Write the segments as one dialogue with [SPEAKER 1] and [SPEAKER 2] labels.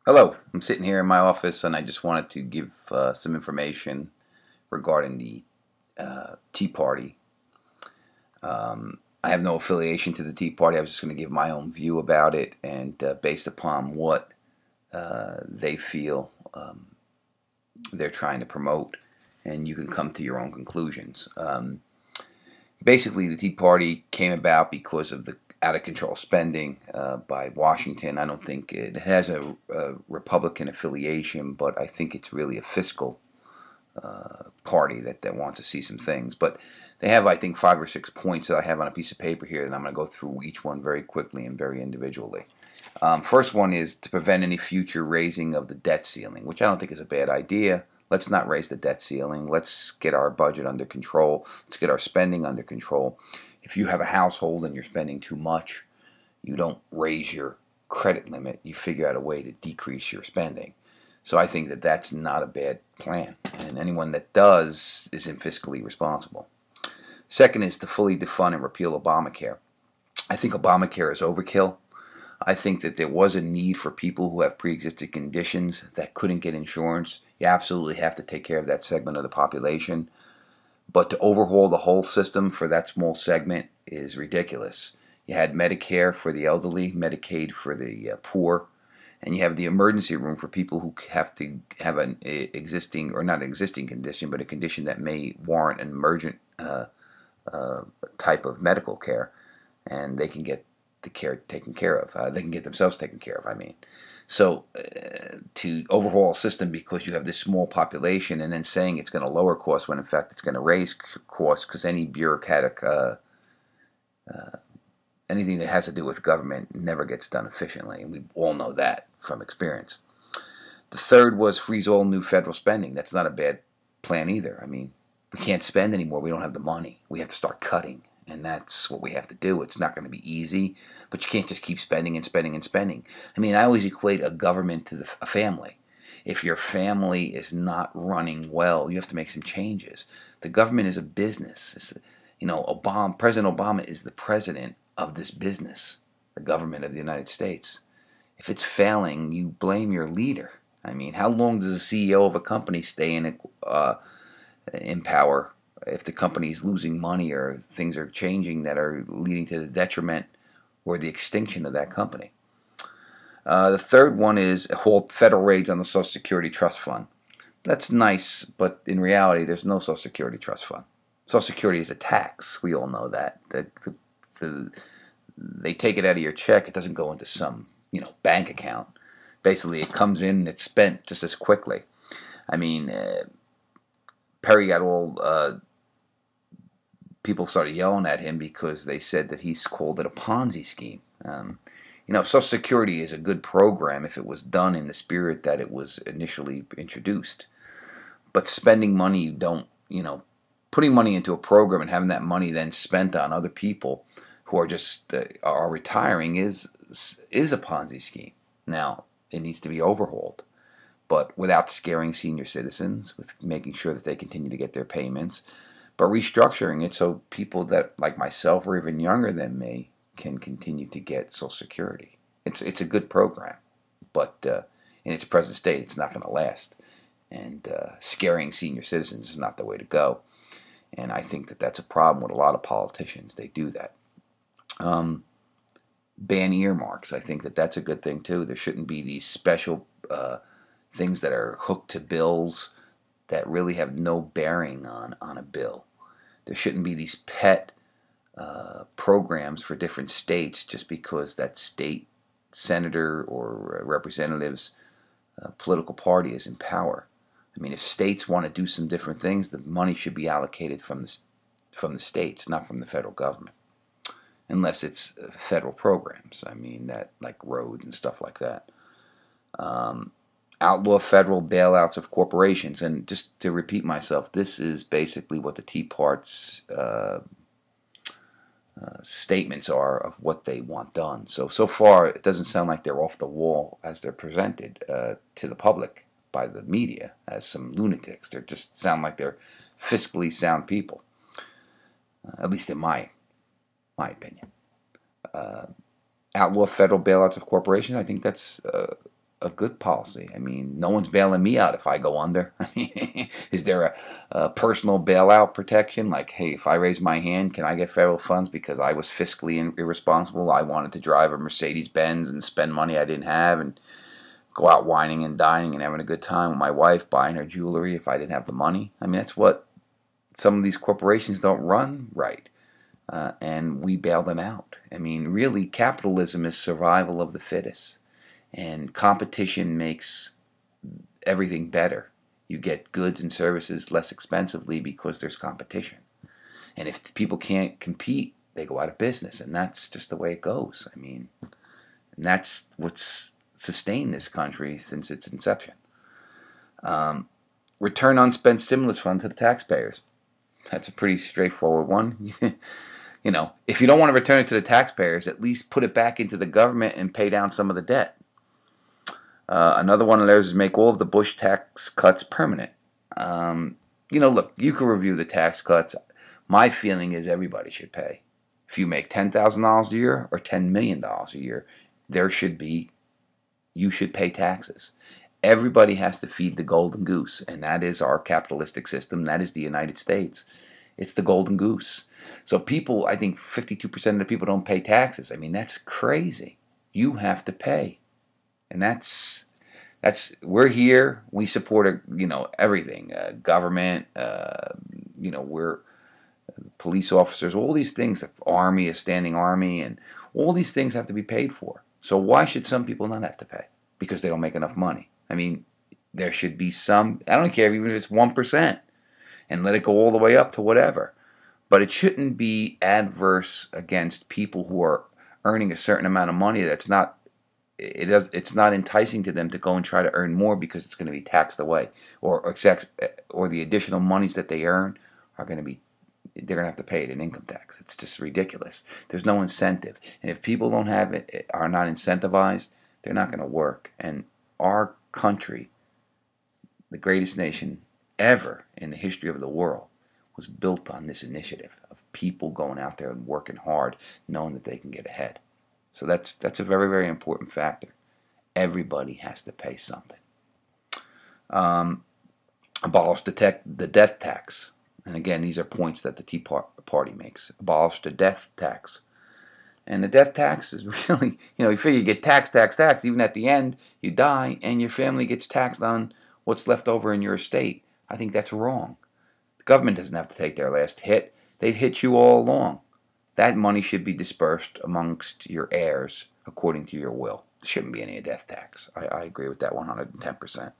[SPEAKER 1] Hello, I'm sitting here in my office and I just wanted to give some information regarding the Tea Party. I have no affiliation to the Tea Party. I was just going to give my own view about it and based upon what they feel they're trying to promote, and you can come to your own conclusions. Basically, the Tea Party came about because of the out of control spending by Washington. I don't think it has a Republican affiliation, but I think it's really a fiscal party that wants to see some things. But they have, I think, 5 or 6 points that I have on a piece of paper here, and I'm going to go through each one very quickly and very individually. First one is to prevent any future raising of the debt ceiling, which I don't think is a bad idea. Let's not raise the debt ceiling. Let's get our budget under control. Let's get our spending under control. If you have a household and you're spending too much, you don't raise your credit limit. You figure out a way to decrease your spending. So I think that that's not a bad plan. And anyone that does isn't fiscally responsible. Second is to fully defund and repeal Obamacare. I think Obamacare is overkill. I think that there was a need for people who have pre-existing conditions that couldn't get insurance. You absolutely have to take care of that segment of the population. But to overhaul the whole system for that small segment is ridiculous. You had Medicare for the elderly, Medicaid for the poor, and you have the emergency room for people who have to have an existing, or not an existing condition, but a condition that may warrant an emergent type of medical care, and they can get the care taken care of. They can get themselves taken care of, I mean. So to overhaul a system because you have this small population and then saying it's going to lower costs when in fact it's going to raise costs, because any bureaucratic, anything that has to do with government never gets done efficiently, and we all know that from experience. The third was freeze all new federal spending. That's not a bad plan either. I mean, we can't spend anymore. We don't have the money. We have to start cutting. And that's what we have to do. It's not going to be easy, but you can't just keep spending and spending and spending. I mean, I always equate a government to a family. If your family is not running well, you have to make some changes. The government is a business. President Obama is the president of this business, the government of the United States. If it's failing, you blame your leader. I mean, how long does a CEO of a company stay in power if the company is losing money or things are changing that are leading to the detriment or the extinction of that company? The third one is halt federal raids on the Social Security Trust Fund. That's nice, but in reality, there's no Social Security Trust Fund. Social Security is a tax. We all know that. They take it out of your check. It doesn't go into some bank account. Basically, it comes in and it's spent just as quickly. I mean, Perry got all people started yelling at him because they said that he's called it a Ponzi scheme. Social Security is a good program if it was done in the spirit that it was initially introduced. But spending money putting money into a program and having that money then spent on other people who are just are retiring is a Ponzi scheme. Now, it needs to be overhauled, but without scaring senior citizens, with making sure that they continue to get their payments, but restructuring it so people that, like myself or even younger than me, can continue to get Social Security. It's a good program, but in its present state, it's not going to last. And scaring senior citizens is not the way to go. And I think that that's a problem with a lot of politicians. They do that. Ban earmarks. I think that that's a good thing too. There shouldn't be these special things that are hooked to bills that really have no bearing on a bill. There shouldn't be these pet programs for different states just because that state senator or representative's political party is in power. I mean, if states want to do some different things, the money should be allocated from the states, not from the federal government, unless it's federal programs. I mean, that like roads and stuff like that. Outlaw federal bailouts of corporations. And just to repeat myself, this is basically what the Tea Party's statements are of what they want done. So far, it doesn't sound like they're off the wall as they're presented to the public by the media as some lunatics. They just sound like they're fiscally sound people, at least in my opinion. Outlaw federal bailouts of corporations. I think that's a good policy. I mean, no one's bailing me out if I go under. I mean, is there a personal bailout protection? Like, hey, if I raise my hand, can I get federal funds because I was fiscally irresponsible? I wanted to drive a Mercedes Benz and spend money I didn't have and go out whining and dining and having a good time with my wife, buying her jewelry if I didn't have the money. I mean, that's what some of these corporations don't run right. And we bail them out. I mean, really, capitalism is survival of the fittest. And competition makes everything better. You get goods and services less expensively because there's competition. And if people can't compete, they go out of business. And that's just the way it goes. I mean, and that's what's sustained this country since its inception. Return on spent stimulus funds to the taxpayers. That's a pretty straightforward one. You know, if you don't want to return it to the taxpayers, at least put it back into the government and pay down some of the debt. Another one of theirs is make all of the Bush tax cuts permanent. You know, look, you can review the tax cuts. My feeling is everybody should pay. If you make $10,000 a year or $10 million a year, you should pay taxes. Everybody has to feed the golden goose, and that is our capitalistic system. That is the United States. It's the golden goose. So people, I think 52% of the people don't pay taxes. I mean, that's crazy. You have to pay. And that's we're here. We support everything, government. We're police officers. All these things, the army, a standing army, and all these things have to be paid for. So why should some people not have to pay? Because they don't make enough money. I mean, there should be some. I don't care even if it's 1%, and let it go all the way up to whatever. But it shouldn't be adverse against people who are earning a certain amount of money that's not. It's not enticing to them to go and try to earn more because it's going to be taxed away, or the additional monies that they earn are going to be, they're going to have to pay it in income tax. It's just ridiculous. There's no incentive, and if people don't have it, are not incentivized, they're not going to work. And our country, the greatest nation ever in the history of the world, was built on this initiative of people going out there and working hard, knowing that they can get ahead. So that's a very, very important factor. Everybody has to pay something. Abolish the death tax. And again, these are points that the Tea Party makes. Abolish the death tax. And the death tax is really, you figure you get tax. Even at the end, you die, and your family gets taxed on what's left over in your estate. I think that's wrong. The government doesn't have to take their last hit. They've hit you all along. That money should be dispersed amongst your heirs according to your will. There shouldn't be any death tax. I agree with that 110%.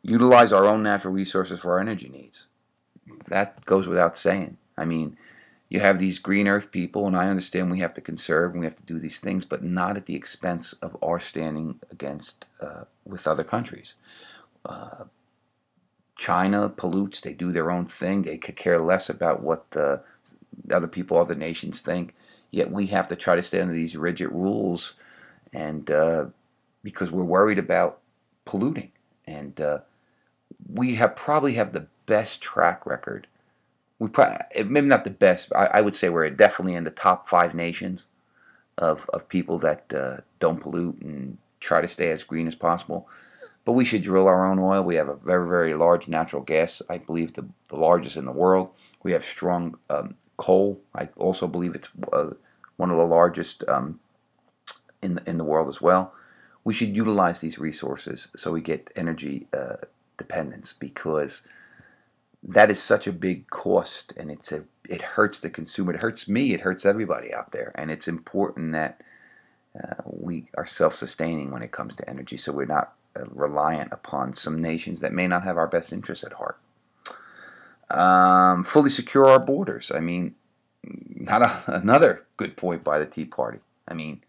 [SPEAKER 1] Utilize our own natural resources for our energy needs. That goes without saying. I mean, you have these green earth people, and I understand we have to conserve and we have to do these things, but not at the expense of our standing against with other countries. China pollutes. They do their own thing. They could care less about what the other people, other nations think. Yet we have to try to stay under these rigid rules, and because we're worried about polluting. And we probably have the best track record. Maybe not the best. I would say we're definitely in the top 5 nations of people that don't pollute and try to stay as green as possible. But we should drill our own oil. We have a very, very large natural gas. I believe the largest in the world. We have strong coal. I also believe it's one of the largest in the world as well. We should utilize these resources so we get energy dependence, because that is such a big cost, and it hurts the consumer. It hurts me. It hurts everybody out there. And it's important that we are self-sustaining when it comes to energy, so we're not reliant upon some nations that may not have our best interests at heart. Fully secure our borders. I mean, another good point by the Tea Party. I mean,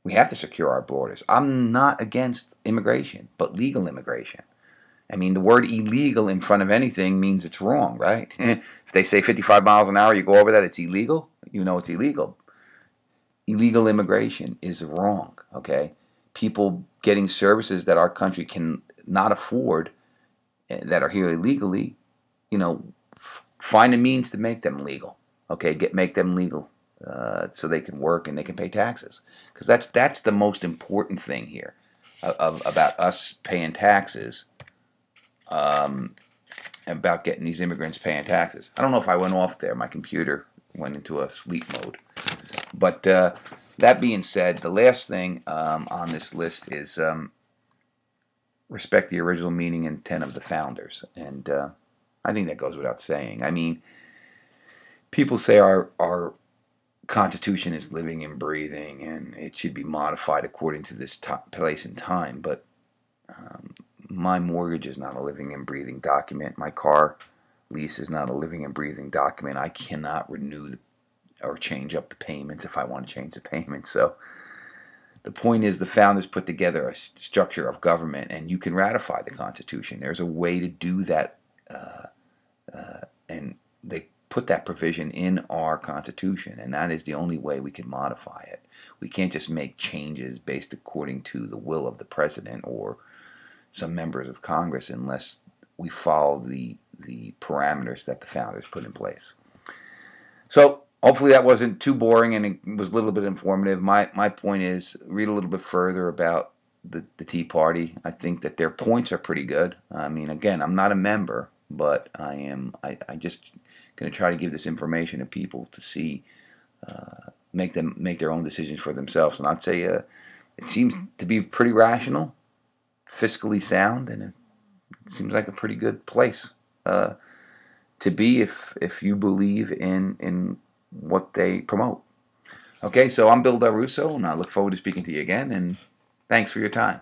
[SPEAKER 1] we have to secure our borders. I'm not against immigration, but legal immigration. I mean, the word illegal in front of anything means it's wrong, right? If they say 55 miles an hour, you go over that, it's illegal. You know it's illegal. Illegal immigration is wrong, okay? People getting services that our country can not afford, that are here illegally, find a means to make them legal, okay? Make them legal so they can work and they can pay taxes, because that's the most important thing here. about us paying taxes, about getting these immigrants paying taxes. I don't know if I went off there. My computer went into a sleep mode. But that being said, the last thing on this list is respect the original meaning and intent of the founders. And I think that goes without saying. I mean, people say our Constitution is living and breathing, and it should be modified according to this place and time. But my mortgage is not a living and breathing document. My car lease is not a living and breathing document. I cannot renew or change up the payments if I want to change the payments. So the point is, the founders put together a structure of government, and you can ratify the Constitution. There's a way to do that, and they put that provision in our Constitution, and that is the only way we can modify it. We can't just make changes based according to the will of the president or some members of Congress unless we follow the parameters that the founders put in place. So hopefully that wasn't too boring and it was a little bit informative. My point is, read a little bit further about the Tea Party. I think that their points are pretty good. I mean, again, I'm not a member, but I just going to try to give this information to people to see, make them make their own decisions for themselves. And I'd say it seems to be pretty rational, fiscally sound, and it seems like a pretty good place to be if you believe in what they promote. Okay, so I'm Bill Del Russo, and I look forward to speaking to you again, and thanks for your time.